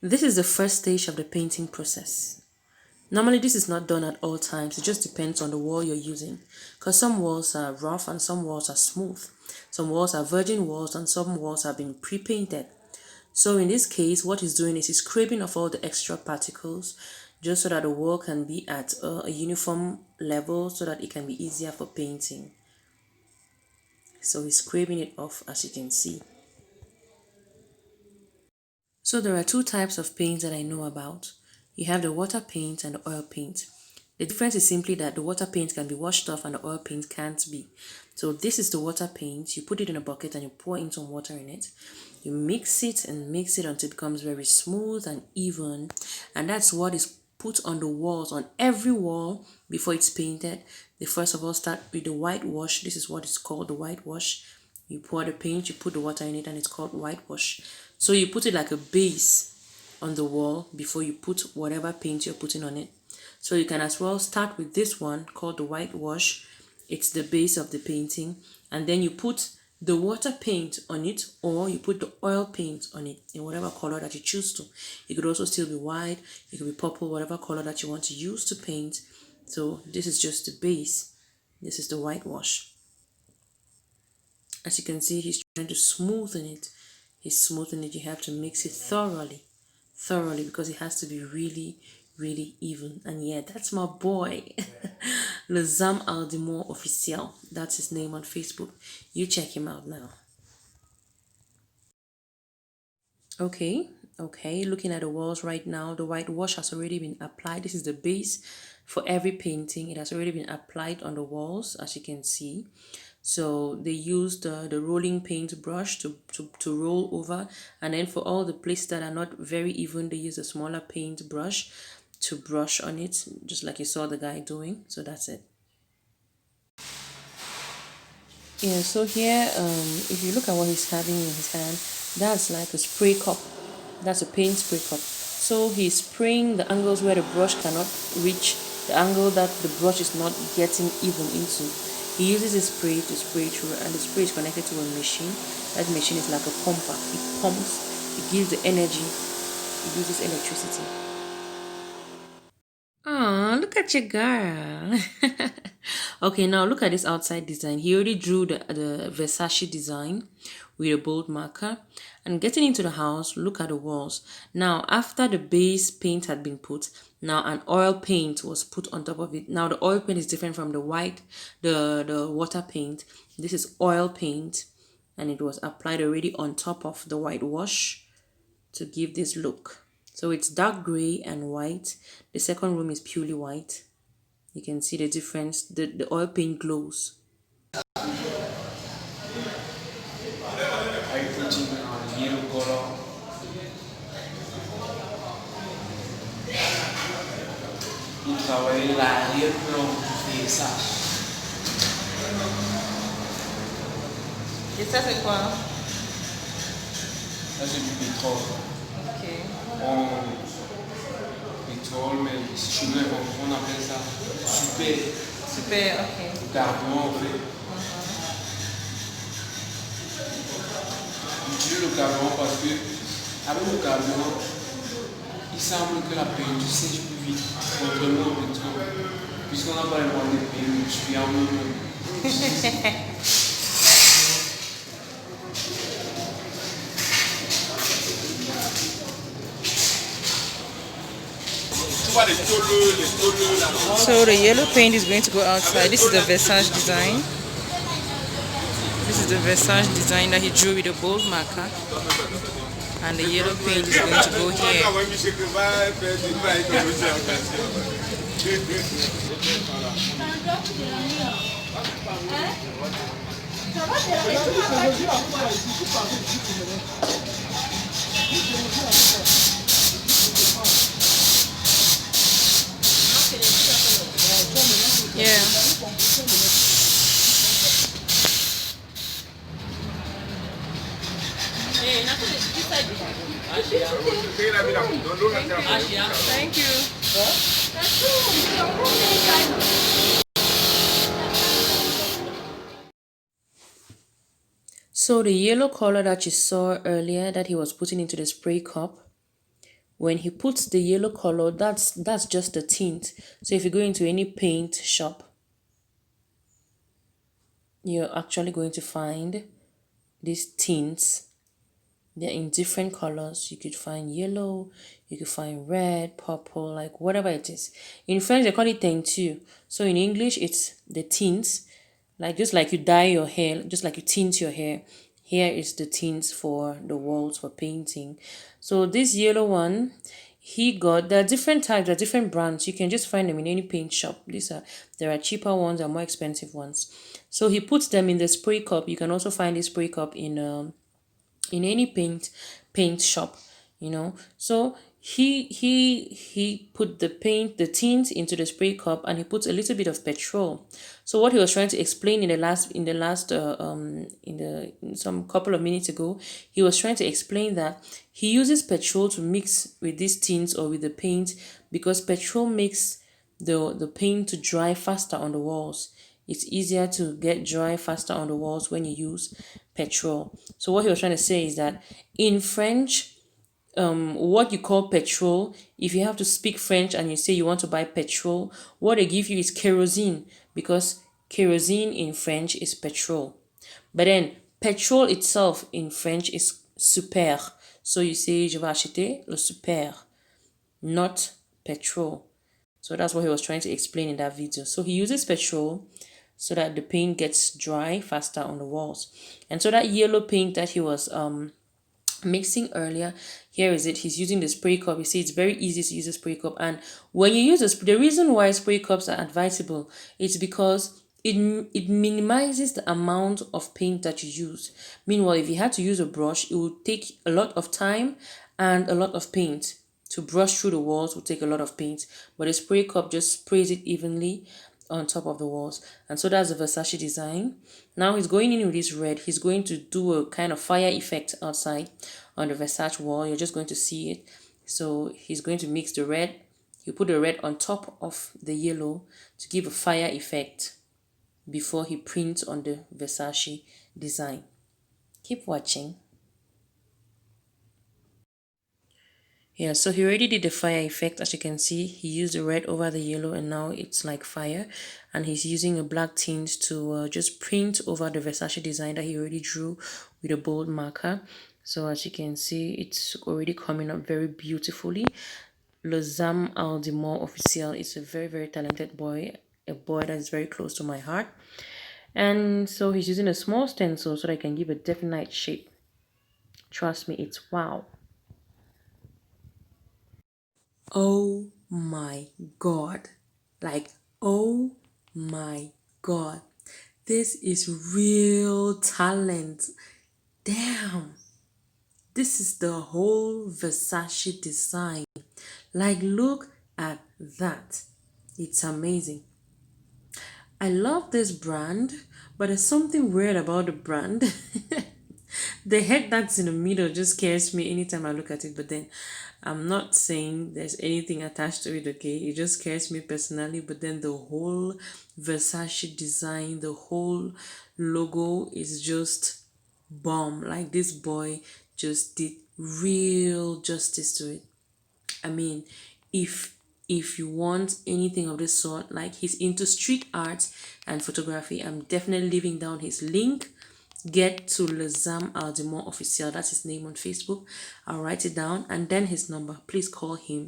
This is the first stage of the painting process. Normally this is not done at all times, it just depends on the wall you're using, because some walls are rough and some walls are smooth. Some walls are virgin walls and some walls have been pre-painted. So in this case, what he's doing is he's scraping off all the extra particles just so that the wall can be at a uniform level so that it can be easier for painting. So he's scraping it off, as you can see. So there are two types of paint that I know about. You have the water paint and the oil paint. The difference is simply that the water paint can be washed off and the oil paint can't be. So this is the water paint. You put it in a bucket and you pour in some water in it. You mix it and mix it until it becomes very smooth and even. And that's what is put on the walls, on every wall before it's painted. They first of all start with the whitewash. This is what is called the whitewash. You pour the paint, you put the water in it, and it's called whitewash. So you put it like a base on the wall before you put whatever paint you're putting on it. So you can as well start with this one called the whitewash. It's the base of the painting, and then you put the water paint on it, or you put the oil paint on it in whatever color that you choose to. It could also still be white, it could be purple, whatever color that you want to use to paint. So this is just the base. This is the whitewash. As you can see, he's trying to smoothen it. He's smoothing it. You have to mix it thoroughly, because it has to be really even. And yeah, that's my boy. Lazam Aldimore Officiel. That's his name on Facebook. You check him out now. Okay, looking at the walls right now, the whitewash has already been applied. This is the base for every painting. It has already been applied on the walls, as you can see. So they used the rolling paint brush to roll over, and then for all the places that are not very even, they use a smaller paint brush to brush on it, just like you saw the guy doing. So that's it. Yeah, so here, if you look at what he's having in his hand, that's like a spray cup. That's a paint spray cup. So he's spraying the angles where the brush cannot reach, the angle that the brush is not getting even into. He uses a spray to spray through, and the spray is connected to a machine. That machine is like a pumper. It pumps, it gives the energy, it uses electricity. Oh, look at your girl. Okay, now look at this outside design. He already drew the Versace design with a bold marker. And getting into the house, look at the walls. Now, after the base paint had been put, now an oil paint was put on top of it. Now, the oil paint is different from the the water paint. This is oil paint, and it was applied already on top of the whitewash to give this look. So it's dark gray and white. The second room is purely white. You can see the difference. The oil paint glows. I putting on yellow color. Il travaille l'arrière-plan du visage. Et ça c'est quoi? Là c'est du pétrole. Ok. On pétrole, mais chez nous on appelle ça super. Super, ok. Carburant en fait. J'utilise le carburant parce que avec le carburant, il semble que la peinture sèche plus vite, contrairement au pétrole. Puisqu'on n'a pas les moyens de payer, je suis en même. So the yellow paint is going to go outside. This is the Versace design. This is the Versace design that he drew with a bold marker. And the yellow paint is going to go here. Yeah. Thank you. So the yellow color that you saw earlier that he was putting into the spray cup when he puts the yellow color, that's just the tint. So if you go into any paint shop, you're actually going to find these tints. They're in different colors. You could find yellow, you could find red, purple, like whatever it is. In French, they call it teinture. So in English, it's the tints. Like just like you dye your hair, just like you tint your hair. Here is the tints for the walls for painting. So this yellow one, there are different types, there are different brands. You can just find them in any paint shop. There are cheaper ones and more expensive ones. So he puts them in the spray cup. You can also find the spray cup in any paint shop, so he put the tint into the spray cup, and he puts a little bit of petrol. So what he was trying to explain in some couple of minutes ago, he was trying to explain that he uses petrol to mix with these tints or with the paint, because petrol makes the paint to dry faster on the walls. It's easier to get dry faster on the walls when you use petrol. So what he was trying to say is that in French, what you call petrol, if you have to speak French and you say you want to buy petrol, what they give you is kerosene, because kerosene in French is petrol. But then petrol itself in French is super. So you say je vais acheter le super, not petrol. So that's what he was trying to explain in that video. So he uses petrol so that the paint gets dry faster on the walls. And so that yellow paint that he was mixing earlier, here is it. He's using the spray cup. You see, it's very easy to use a spray cup. And when you use the reason why spray cups are advisable is because it minimizes the amount of paint that you use. Meanwhile, if you had to use a brush, it would take a lot of time and a lot of paint. To brush through the walls would take a lot of paint, but a spray cup just sprays it evenly on top of the walls. And so that's the Versace design. Now he's going in with this red. He's going to do a kind of fire effect outside on the Versace wall. You're just going to see it. So he's going to mix the red. He'll put the red on top of the yellow to give a fire effect before he prints on the Versace design. Keep watching. Yeah, so he already did the fire effect. As you can see, he used the red over the yellow, and now it's like fire. And he's using a black tint to just print over the Versace design that he already drew with a bold marker. So as you can see, it's already coming up very beautifully. Le Zam Aldimor Officiel is a very, very talented boy, a boy that is very close to my heart. And so he's using a small stencil so that I can give a definite shape. Trust me, it's wow. Oh my God. Like, oh my God. This is real talent. Damn. This is the whole Versace design. Like, look at that. It's amazing. I love this brand, but there's something weird about the brand. The head that's in the middle just scares me anytime I look at it, but then I'm not saying there's anything attached to it, okay? It just scares me personally, but then the whole Versace design, the whole logo is just bomb. Like, this boy just did real justice to it. I mean, if you want anything of this sort, like he's into street art and photography, I'm definitely leaving down his link. Get to Lezam Aldimor Officiel, that's his name on Facebook. I'll write it down, and then his number. Please call him.